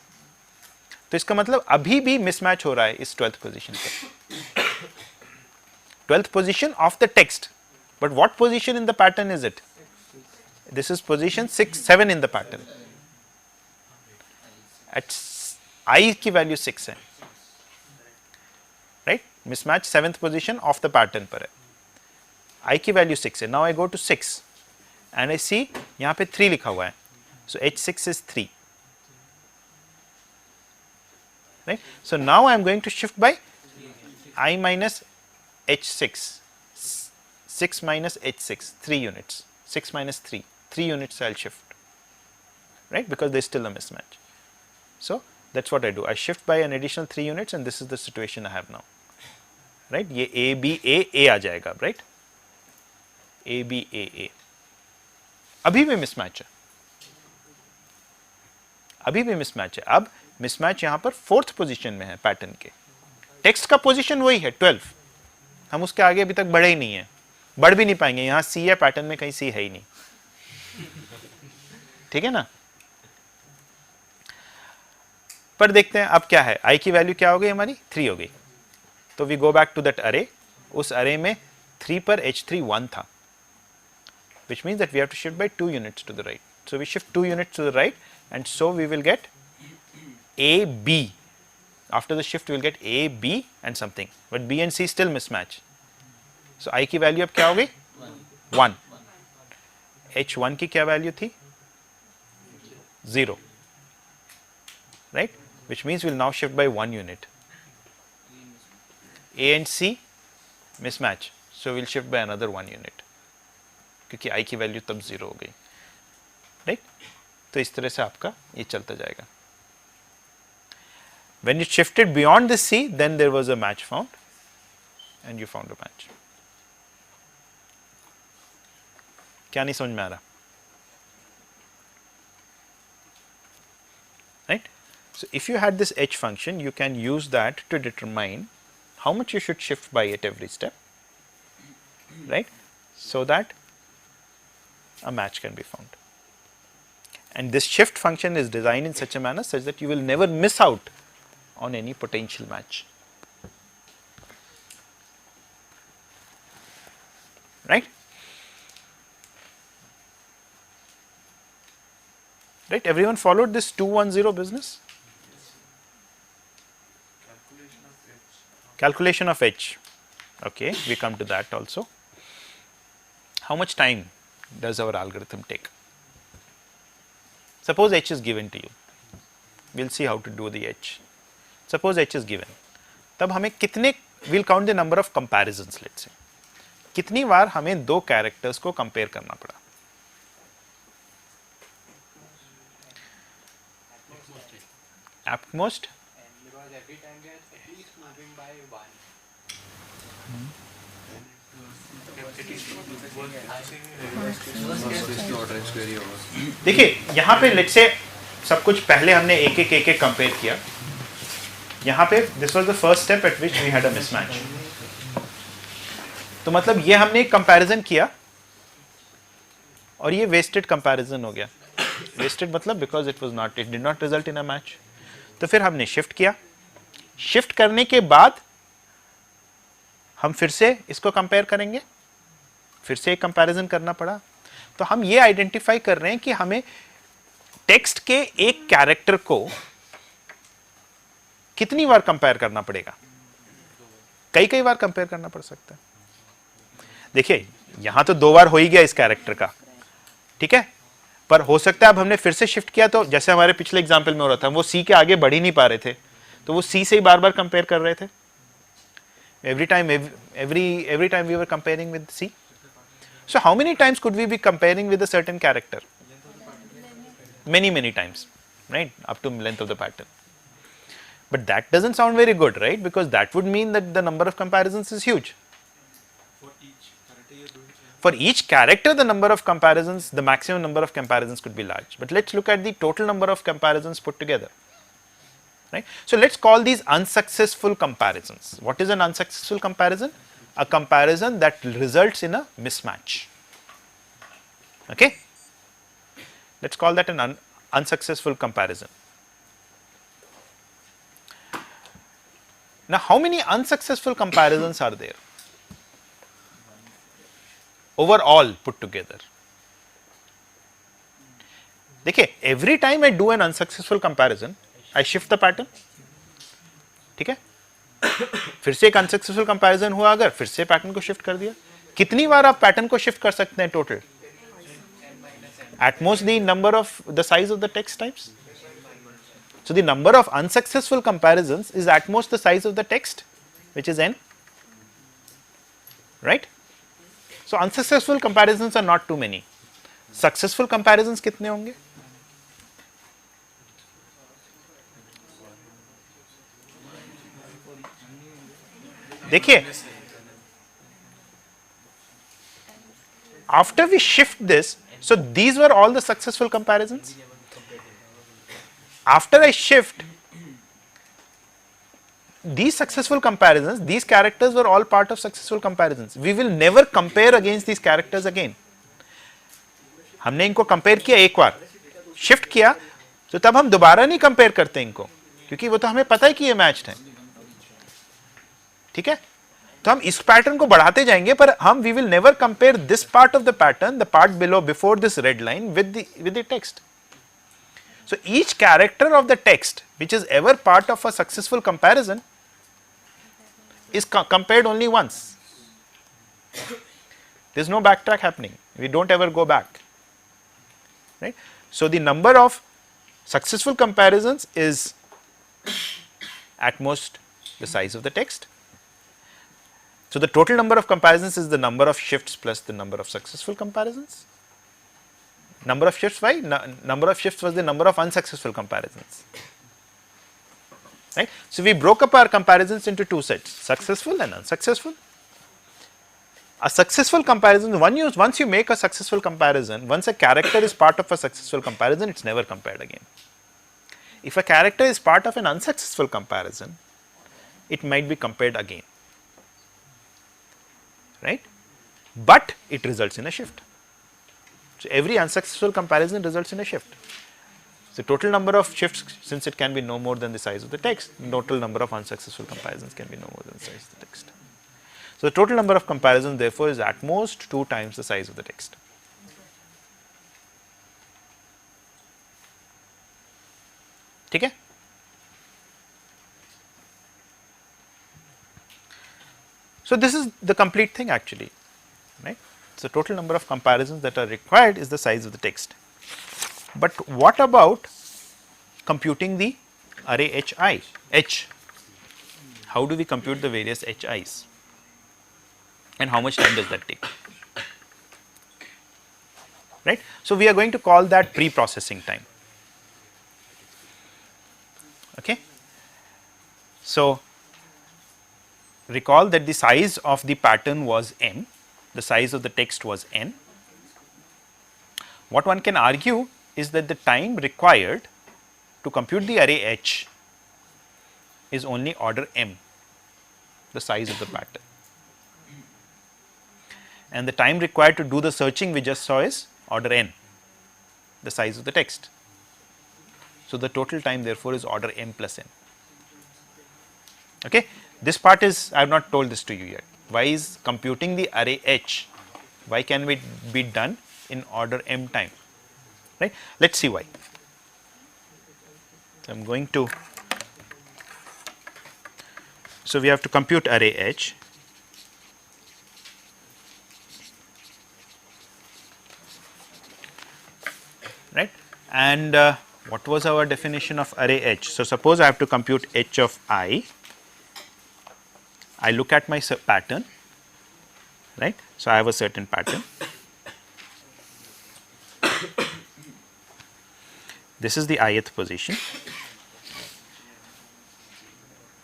तो इसका मतलब अभी भी मिसमैच हो रहा है इस 12th पोजीशन पे. 12th position of the text, but what position in the pattern is it? This is position 6, 7 in the pattern. At I की value 6 है, right? Mismatch 7th position of the pattern पर है. I की value 6 है. Now I go to 6 and I see यहाँ पे 3 लिखा हुआ है. So H6 is 3. Right? So now I am going to shift by I minus H6. 6 minus H6, 3 units. 6 minus 3. 3 units I will shift. Right? Because there is still a mismatch. So that is what I do. I shift by an additional 3 units, and this is the situation I have now. Right? ये A, B, A आ जाएगा. Right? A, B, A. अभी भी mismatch है, अभी भी mismatch है. अब mismatch यहाँ पर 4th पोजीशन में है पैटर्न के. टेक्स्ट का पोजीशन वही है 12, हम उसके आगे अभी तक बढ़े ही नहीं है, बढ़ भी नहीं पाएंगे. यहाँ C है पैटर्न में, कहीं C है ही नहीं. ठीक है ना. पर देखते हैं अब क्या है. I की वैल्यू क्या हो गई हमारी? 3 हो गई. तो we go back to that array. उस अरे में 3 पर H3 1 था, which means that we have to shift by 2 units to the right. So we shift 2 units to the right, and so we will get A, B. After the shift we will get A, B and something, but B and C still mismatch. So I की value अब क्या हो गई? 1. H1 की क्या value थी? 0. Right? Which means we will now shift by 1 unit. A and C mismatch, so we will shift by another 1 unit. क्योंकि I की वैल्यू तब 0 हो गई. राइट? तो इस तरह से आपका ये चलता जाएगा. When you shifted beyond this C, then there was a match found, and you found a match. क्या नहीं समझ में आ रहा? Right? So if you had this H function, you can use that to determine how much you should shift by at every step, right? So that a match can be found. And this shift function is designed in such a manner such that you will never miss out on any potential match. Right? Right? Everyone followed this 210 business? Calculation of H. Okay, we come to that also. How much time does our algorithm take? Suppose H is given to you. We will see how to do the H. Suppose H is given. तब हमें कितने, we will count the number of comparisons, let's say. कितनी बार हमें 2 characters को compare करना पड़ा? At most? Because every time we are at least moving by 1. देखिए यहाँ पे लेट्स से सब कुछ पहले हमने एक एक कंपेयर किया. यहाँ पे this was the first step at which we had a mismatch. तो मतलब ये हमने एक कंपैरिजन किया और ये वेस्टेड कंपैरिजन हो गया. वेस्टेड मतलब because it did not result in a match. तो फिर हमने शिफ्ट किया. शिफ्ट करने के बाद हम फिर से इसको कंपेयर करेंगे, फिर से एक कंपैरिजन करना पड़ा. तो हम ये आइडेंटिफाई कर रहे हैं कि हमें टेक्स्ट के एक कैरेक्टर को कितनी बार कंपेयर करना पड़ेगा. कई बार कंपेयर करना पड़ सकता है. देखिए यहां तो 2 बार हो ही गया इस कैरेक्टर का, ठीक है, पर हो सकता है अब हमने फिर से शिफ्ट किया तो जैसे हमारे पिछले एग्जांपल में हो रहा था, वो सी के आगे बढ़ ही नहीं पा रहे थे, तो वो सी से ही बार बार कंपेयर कर रहे थे. every time we were comparing with C. So how many times could we be comparing with a certain character? Many times, right, up to length of the pattern. But that doesn't sound very good, right, because that would mean that the number of comparisons is huge. For each character the number of comparisons, the maximum number of comparisons could be large, but let's look at the total number of comparisons put together, right. So let's call these unsuccessful comparisons. What is an unsuccessful comparison? A comparison that results in a mismatch. Okay, let's call that an unsuccessful comparison. Now how many unsuccessful comparisons are there overall put together? देखिए, every time I do an unsuccessful comparison, I shift the pattern. ठीक है, फिर से एक unsuccessful comparison हुआ, अगर फिर से पैटर्न को शिफ्ट कर दिया. कितनी बार आप पैटर्न को शिफ्ट कर सकते हैं total? At most the number of the size of the text types. So the number of unsuccessful comparisons is at most the size of the text, which is n, right. So unsuccessful comparisons are not too many. Successful comparisons कितने होंगे? देखिए, after we shift this, so these were all the successful comparisons. After I shift these successful comparisons, these characters were all part of successful comparisons. We will never compare against these characters again. हमने इनको compare किया एक बार, shift किया, तो तब हम दोबारा नहीं कंपेयर करते इनको, क्योंकि वो तो हमें पता है कि ये मैच्ड है. ठीक है, तो हम इस पैटर्न को बढ़ाते जाएंगे, पर हम we will never compare this part of the pattern, the part below before this red line with the text. So each character of the text which is ever part of a successful comparison is compared only once. There is no backtrack happening. We don't ever go back, right. So the number of successful comparisons is at most the size of the text. So the total number of comparisons is the number of shifts plus the number of successful comparisons. Number of shifts, why? Number of shifts was the number of unsuccessful comparisons, right. So we broke up our comparisons into two sets, successful and unsuccessful. A successful comparison, once you make a successful comparison, once a character is part of a successful comparison, it's never compared again. If a character is part of an unsuccessful comparison, it might be compared again, right, but it results in a shift. So every unsuccessful comparison results in a shift. So total number of shifts, since it can be no more than the size of the text, total number of unsuccessful comparisons can be no more than the size of the text. So the total number of comparisons therefore is at most 2 times the size of the text. ठीक है? So this is the complete thing actually, right? So total number of comparisons that are required is the size of the text. But what about computing the array H? How do we compute the various HIs? And how much time does that take? Right? So we are going to call that pre-processing time. Okay? So recall that the size of the pattern was m. The size of the text was n. What one can argue is that the time required to compute the array H is only order m, the size of the pattern. And the time required to do the searching we just saw is order n, the size of the text. So, the total time therefore is order m plus n. Okay. This part is, I have not told this to you yet. Why is computing the array H, why can it be done in order m time, right? Let us see why. So, I am going to, so we have to compute array H. Right, and what was our definition of array H? So, suppose I have to compute H of I look at my pattern, right. So, I have a certain pattern. This is the ith position,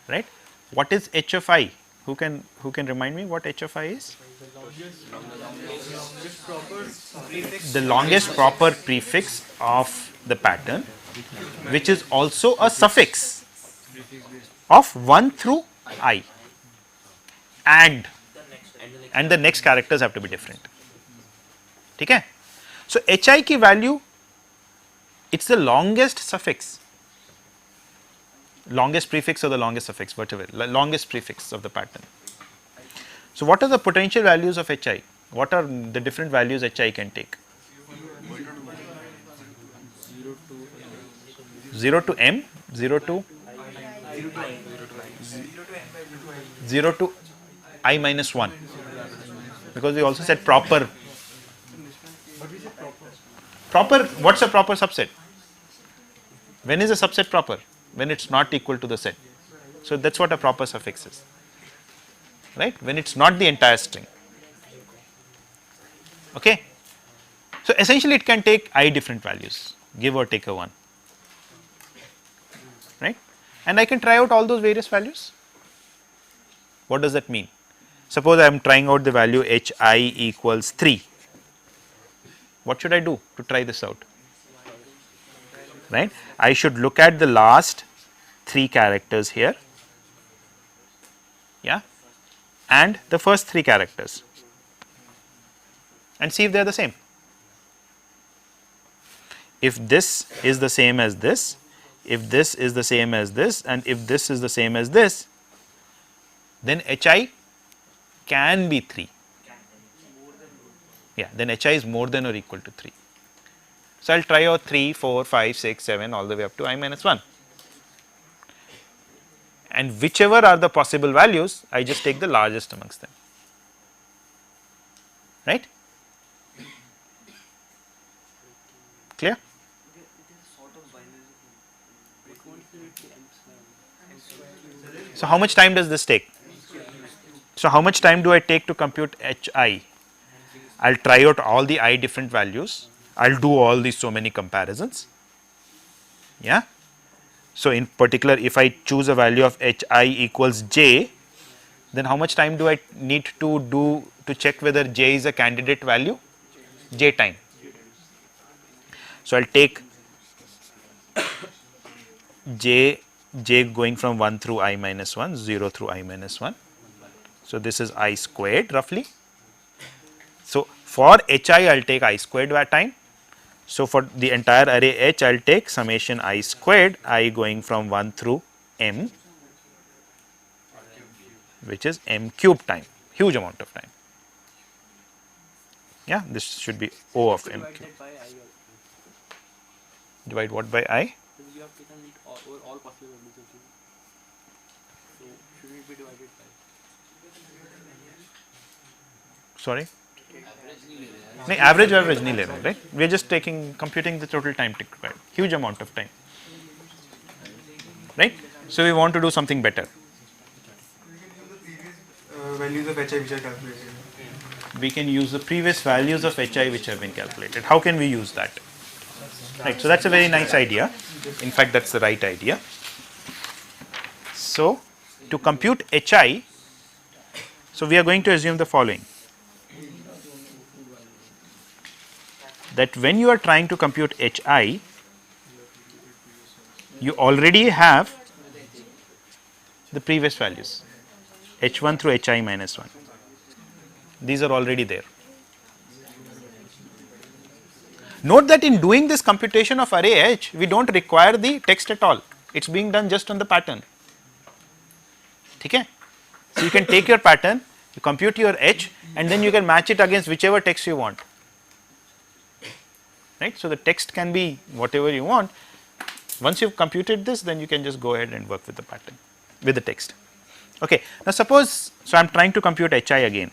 right. What is H of I? Who can remind me what H of I is? The longest proper prefix of the pattern, which is also a suffix of 1 through I, and the next characters have to be different. Okay? So, hi ki value, it is the longest suffix, longest prefix or the longest suffix, whatever, longest prefix of the pattern. So, what are the potential values of hi? What are the different values hi can take? 0 to m, 0 to 0 to I minus 1, because we also said proper. Proper, what is a proper subset? When is a subset proper? When it is not equal to the set. So, that is what a proper suffix is, right, when it is not the entire string. Okay. So, essentially it can take I different values, give or take a 1, right, and I can try out all those various values. What does that mean? Suppose I am trying out the value hi equals 3. What should I do to try this out? Right, I should look at the last 3 characters here, yeah, and the first 3 characters, and see if they are the same. If this is the same as this, if this is the same as this, and if this is the same as this, then hi can be 3. Yeah, then hi is more than or equal to 3. So, I will try out 3, 4, 5, 6, 7 all the way up to I minus 1, and whichever are the possible values, I just take the largest amongst them, right. Clear? So, how much time does this take? So, how much time do I take to compute hi? I will try out all the I different values, I will do all these so many comparisons, yeah. So, in particular if I choose a value of hi equals j, then how much time do I need to do to check whether j is a candidate value? J time. So, I will take j going from 1 through I minus 1, 0 through I minus 1. So, this is I squared roughly. So, for hi I will take I squared time. So, for the entire array H I will take summation I squared, I going from 1 through m, which is m cube time, huge amount of time. Yeah, this should be O of m cube. Divide what by I? You have taken it over all possible values of j. So should it be divided by? Sorry? No, average नहीं ले रहे, right? We are just computing the total time required, huge amount of time, right? So we want to do something better. Values of hi which are calculated. We can use the previous values of hi which have been calculated. How can we use that? Right. So that's a very nice idea. In fact, that's the right idea. So to compute hi, so we are going to assume the following. That when you are trying to compute hi, you already have The previous values, h1 through hi minus 1. These are already there. Note that in doing this computation of array H, we do not require the text at all. It is being done just on the pattern. Okay? So, you can take your pattern, you compute your H, and then you can match it against whichever text you want. Right? So, the text can be whatever you want. Once you have computed this, then you can just go ahead and work with the pattern, with the text. Okay. Now, suppose, so I am trying to compute hi again,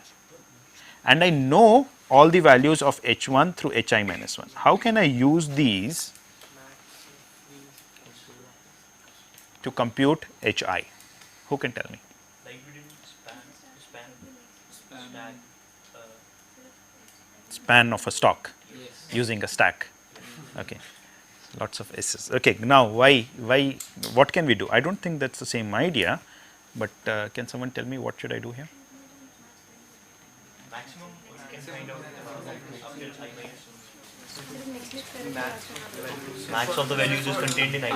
and I know all the values of h1 through hi minus 1. How can I use these to compute hi? Who can tell me? Like we did Span of a stock using a stack. Okay, lots of S's. Okay, now why, what can we do? I don't think that's the same idea, but can someone tell me what should I do here? maximum can find out after max of the values is contained in I.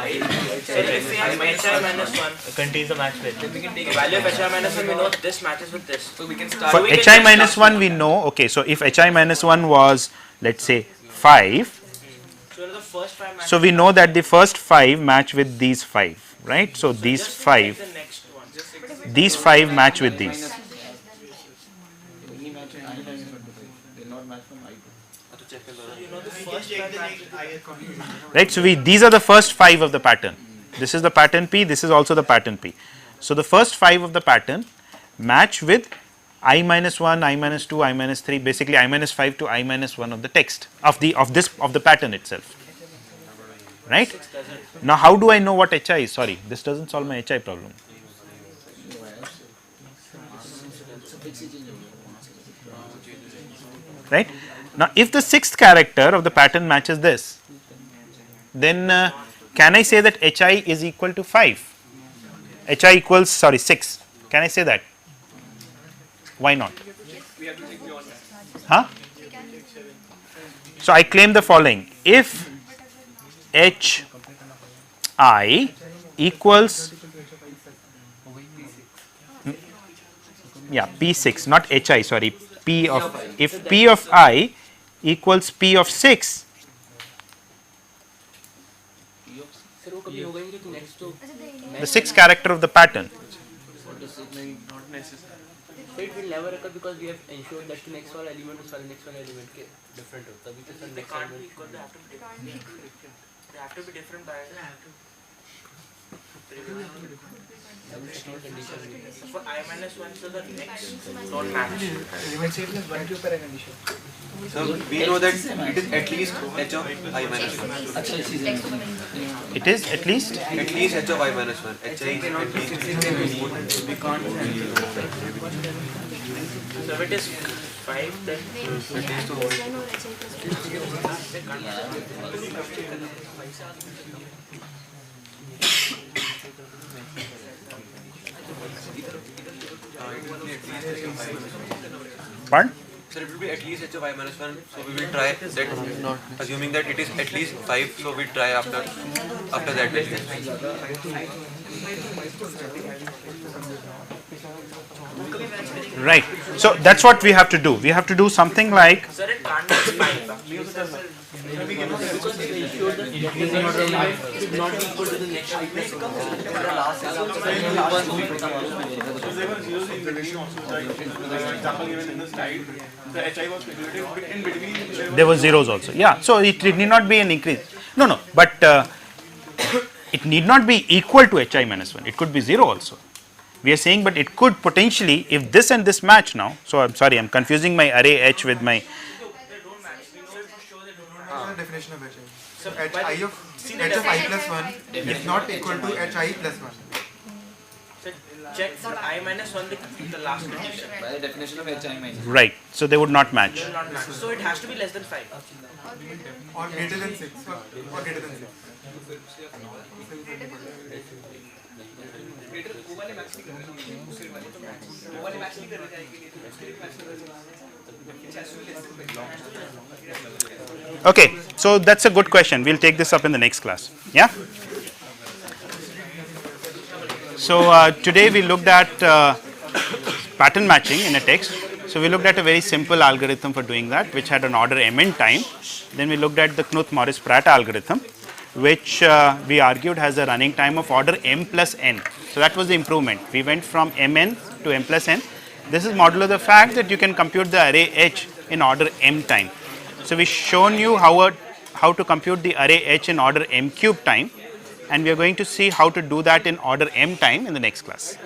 So if we have hi minus 1, Contains the max value. we can take value of hi minus 1, we know this matches with this. So we can start. For hi minus 1 we know, okay, so if hi minus 1 was, let us say 5, So the first 5 matches. so we know that the first 5 match with these 5, right? So these Just 5, take the next one. these 5 match with these. You know the first 5 matches. Right. So, these are the first 5 of the pattern. This is the pattern P, this is also the pattern P. So, the first 5 of the pattern match with I minus 1, I minus 2, I minus 3, basically I minus 5 to I minus 1 of the text of the pattern itself. Right. Now, how do I know what hi is? Sorry, this does not solve my hi problem. Right. Now, if the 6th character of the pattern matches this, then can I say that hi is equal to 5? Hi equals, sorry, 6. Can I say that? Why not? Huh? So, I claim the following. If hi equals, yeah, P6, not hi, sorry, P of, if P of I equals P of 6, the 6th character of the pattern. So it will never occur because we have ensured that the next one element is next one element के different होता है. Because the They next can't be element equal, they have to be different. They have to be different by so for I minus 1, so the next don't match. So we know that it is at least h of I minus 1. It is at least H of I minus 1. Hi is at least. So if it is 5, then pardon? So it will be at least h of I minus 1. So we will try that, assuming that it is at least 5. So we try after that value. Right. So that's what we have to do. We have to do something like, sir, it can't be 5. because we ensured that the next element should not be equal to the next element. there were zeros also. Yeah. So it need not be an increase. No, but it need not be equal to hi minus 1. It could be 0 also. We are saying, but it could potentially, if this and this match now. So I'm sorry, I'm confusing my array H with my. Definition of hi. So hi of I plus 1 is not equal to hi plus 1. So check for I minus 1, the last condition. By the definition of hi minus. Right. So they would not match. Will not match. So it has to be less than 5. Or greater than 6. Or greater than 6. Okay. So that's a good question. We'll take this up in the next class. Yeah. So today we looked at pattern matching in a text. So we looked at a very simple algorithm for doing that, which had an order mn time. Then we looked at the Knuth-Morris-Pratt algorithm, which we argued has a running time of order m plus n. So that was the improvement. We went from mn to m plus n. This is modulo the fact that you can compute the array H in order m time. So we've shown you how to compute the array H in order m cube time, and we are going to see how to do that in order m time in the next class.